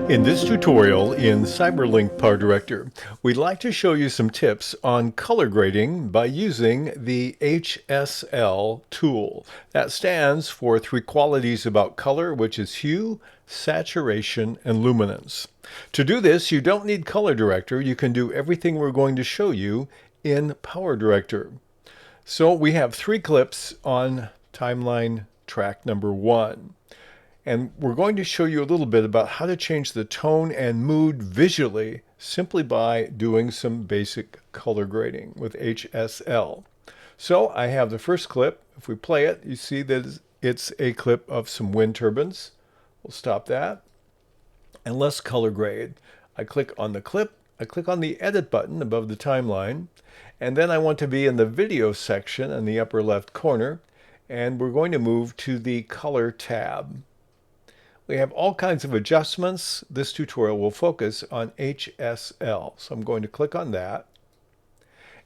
In this tutorial in Cyberlink PowerDirector, we'd like to show you some tips on color grading by using the HSL tool. That stands for three qualities about color, which is hue, saturation, and luminance. To do this, you don't need PowerDirector. You can do everything we're going to show you in PowerDirector. So we have three clips on timeline track number 1. And we're going to show you a little bit about how to change the tone and mood visually simply by doing some basic color grading with HSL. So I have the first clip. If we play it, you see that it's a clip of some wind turbines. We'll stop that. And let's color grade. I click on the clip. I click on the edit button above the timeline. And then I want to be in the video section in the upper left corner. And we're going to move to the color tab. We have all kinds of adjustments. This tutorial will focus on HSL. So I'm going to click on that.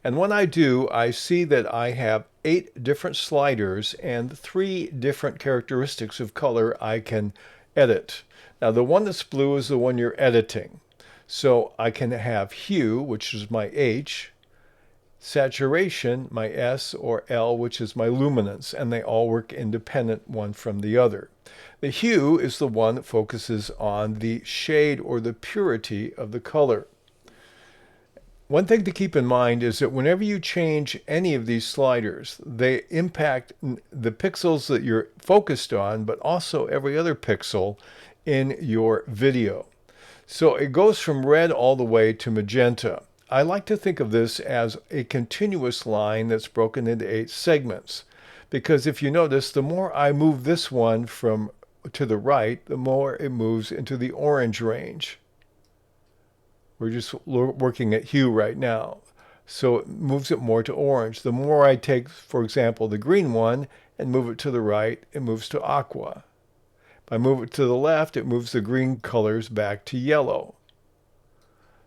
And when I do, I see that I have 8 different sliders and 3 different characteristics of color I can edit. Now the one that's blue is the one you're editing. So I can have hue, which is my H, saturation, my S, or L, which is my luminance, and they all work independent one from the other. The hue is the one that focuses on the shade or the purity of the color. One thing to keep in mind is that whenever you change any of these sliders, they impact the pixels that you're focused on, but also every other pixel in your video. So it goes from red all the way to magenta. I like to think of this as a continuous line that's broken into 8 segments. Because if you notice, the more I move this one from to the right, the more it moves into the orange range. We're just working at hue right now. So it moves it more to orange. The more I take, for example, the green one and move it to the right, it moves to aqua. If I move it to the left, it moves the green colors back to yellow.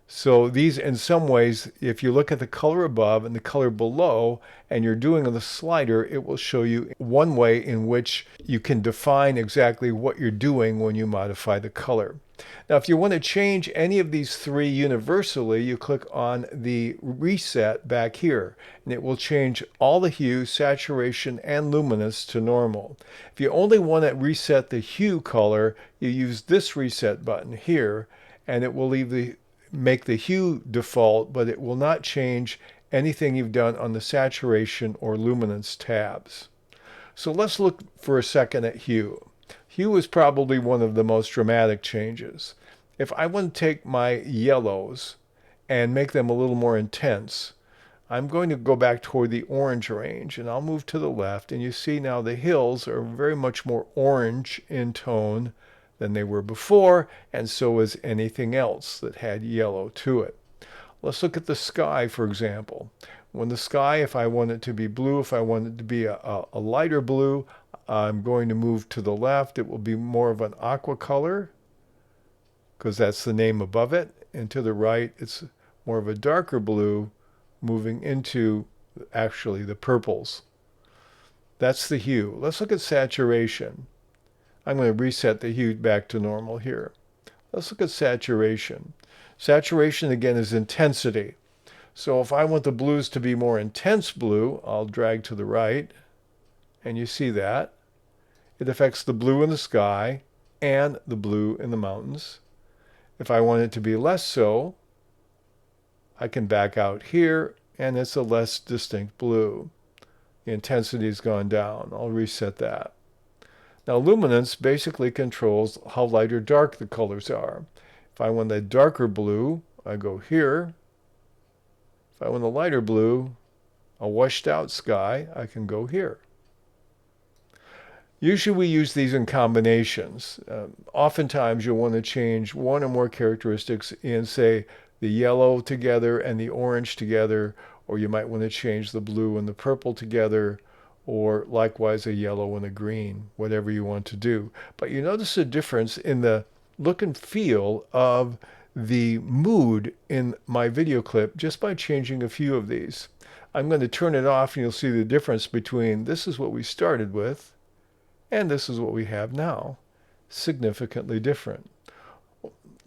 So these, in some ways, if you look at the color above and the color below, and you're doing the slider, it will show you one way in which you can define exactly what you're doing when you modify the color. Now, if you want to change any of these 3 universally, you click on the reset back here, and it will change all the hue, saturation, and luminance to normal. If you only want to reset the hue color, you use this reset button here, and it will make the hue default, but it will not change anything you've done on the saturation or luminance tabs. So let's look for a second at hue. Hue is probably one of the most dramatic changes. If I want to take my yellows and make them a little more intense, I'm going to go back toward the orange range, and I'll move to the left, and you see now the hills are very much more orange in tone than they were before, and so is anything else that had yellow to it. Let's look at the sky, for example. When the sky, if I want it to be blue, if I want it to be a lighter blue, I'm going to move to the left. It will be more of an aqua color, because that's the name above it. And to the right, it's more of a darker blue, moving into actually the purples. That's the hue. Let's look at saturation. I'm going to reset the hue back to normal here. Let's look at saturation. Saturation, again, is intensity. So if I want the blues to be more intense blue, I'll drag to the right, and you see that. It affects the blue in the sky and the blue in the mountains. If I want it to be less so, I can back out here, and it's a less distinct blue. The intensity has gone down. I'll reset that. Now, luminance basically controls how light or dark the colors are. If I want a darker blue, I go here. If I want a lighter blue, a washed out sky, I can go here. Usually we use these in combinations. Oftentimes you'll want to change one or more characteristics in, say, the yellow together and the orange together, or you might want to change the blue and the purple together, or likewise a yellow and a green, whatever you want to do. But you notice a difference in the look and feel of the mood in my video clip just by changing a few of these. I'm going to turn it off, and you'll see the difference between this is what we started with and this is what we have now. Significantly different.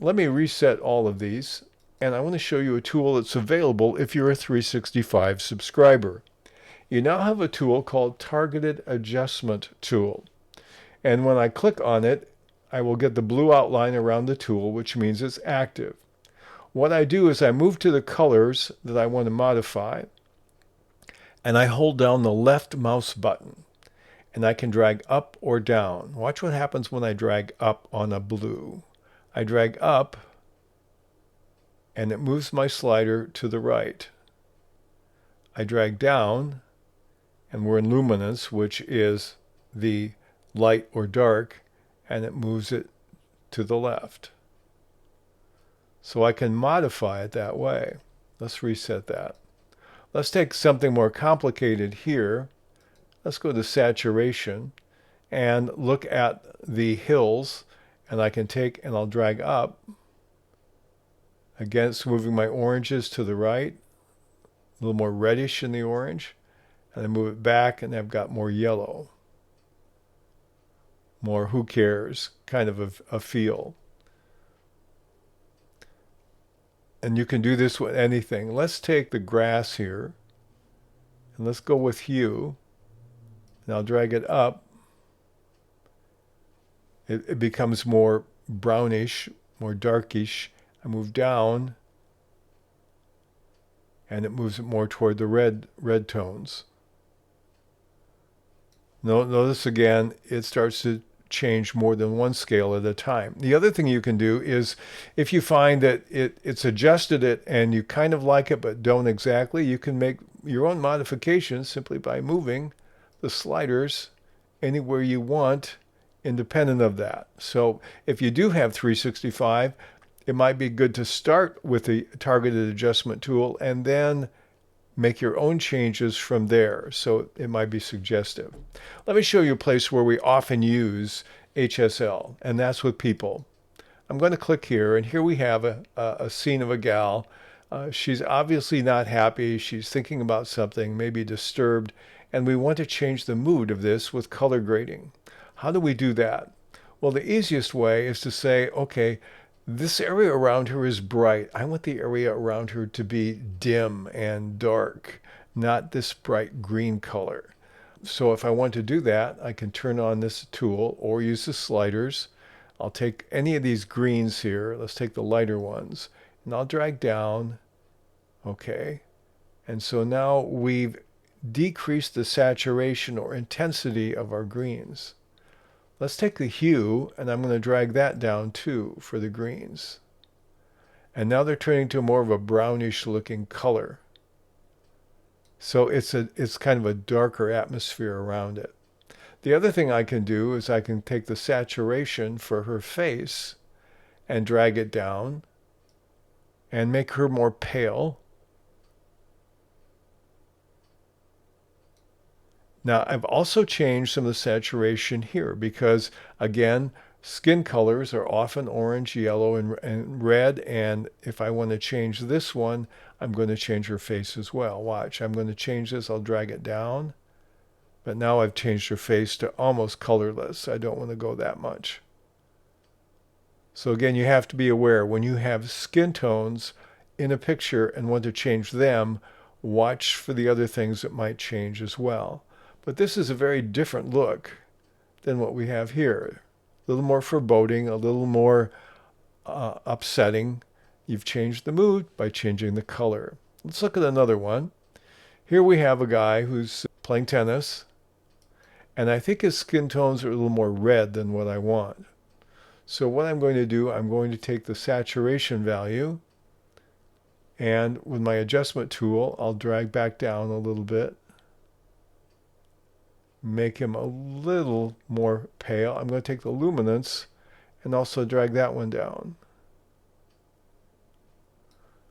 let me reset all of these, and I want to show you a tool that's available if you're a 365 subscriber. You now have a tool called Targeted Adjustment Tool. And when I click on it, I will get the blue outline around the tool, which means it's active. What I do is I move to the colors that I want to modify, and I hold down the left mouse button, and I can drag up or down. Watch what happens when I drag up on a blue. I drag up, and it moves my slider to the right. I drag down, and we're in luminance, which is the light or dark, and it moves it to the left. So I can modify it that way. Let's reset that. Let's take something more complicated here. Let's go to saturation and look at the hills, and I can take and I'll drag up. Again, it's moving my oranges to the right, a little more reddish in the orange, and I move it back and I've got more yellow. More who cares kind of a feel. And you can do this with anything. Let's take the grass here, and let's go with hue, and I'll drag it up. It becomes more brownish, more darkish. I move down, and it moves it more toward the red tones. Notice again, it starts to change more than one scale at a time. The other thing you can do is, if you find that it's adjusted it and you kind of like it but don't exactly, you can make your own modifications simply by moving the sliders anywhere you want independent of that. So if you do have 365, it might be good to start with the targeted adjustment tool and then make your own changes from there. So it might be suggestive. Let me show you a place where we often use HSL, and that's with people. I'm going to click here, and here we have a scene of a gal. She's obviously not happy. She's thinking about something, maybe disturbed, and we want to change the mood of this with color grading. How do we do that? Well, the easiest way is to say, okay, this area around her is bright. I want the area around her to be dim and dark, not this bright green color. So if I want to do that, I can turn on this tool or use the sliders. I'll take any of these greens here. Let's take the lighter ones, and I'll drag down. Okay. And so now we've decreased the saturation or intensity of our greens. Let's take the hue, and I'm going to drag that down too for the greens. And now they're turning to more of a brownish looking color. So it's kind of a darker atmosphere around it. The other thing I can do is I can take the saturation for her face and drag it down and make her more pale. Now, I've also changed some of the saturation here because, again, skin colors are often orange, yellow, and red. And if I want to change this one, I'm going to change her face as well. Watch, I'm going to change this. I'll drag it down. But now I've changed her face to almost colorless. I don't want to go that much. So again, you have to be aware when you have skin tones in a picture and want to change them, watch for the other things that might change as well. But this is a very different look than what we have here. A little more foreboding, a little more upsetting. You've changed the mood by changing the color. Let's look at another one. Here we have a guy who's playing tennis, and I think his skin tones are a little more red than what I want. So what I'm going to do, I'm going to take the saturation value, and with my adjustment tool, I'll drag back down a little bit. Make him a little more pale. I'm going to take the luminance and also drag that one down.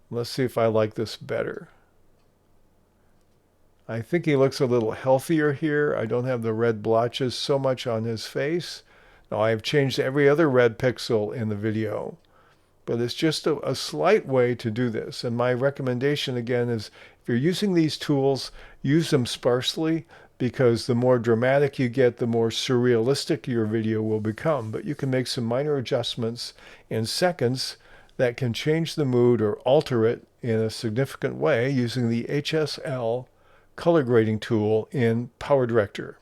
Let's see if I like this better. I think he looks a little healthier here. I don't have the red blotches so much on his face. Now, I have changed every other red pixel in the video, but it's just a slight way to do this. And my recommendation again is, if you're using these tools, use them sparsely. because the more dramatic you get, the more surrealistic your video will become. But you can make some minor adjustments in seconds that can change the mood or alter it in a significant way using the HSL color grading tool in PowerDirector.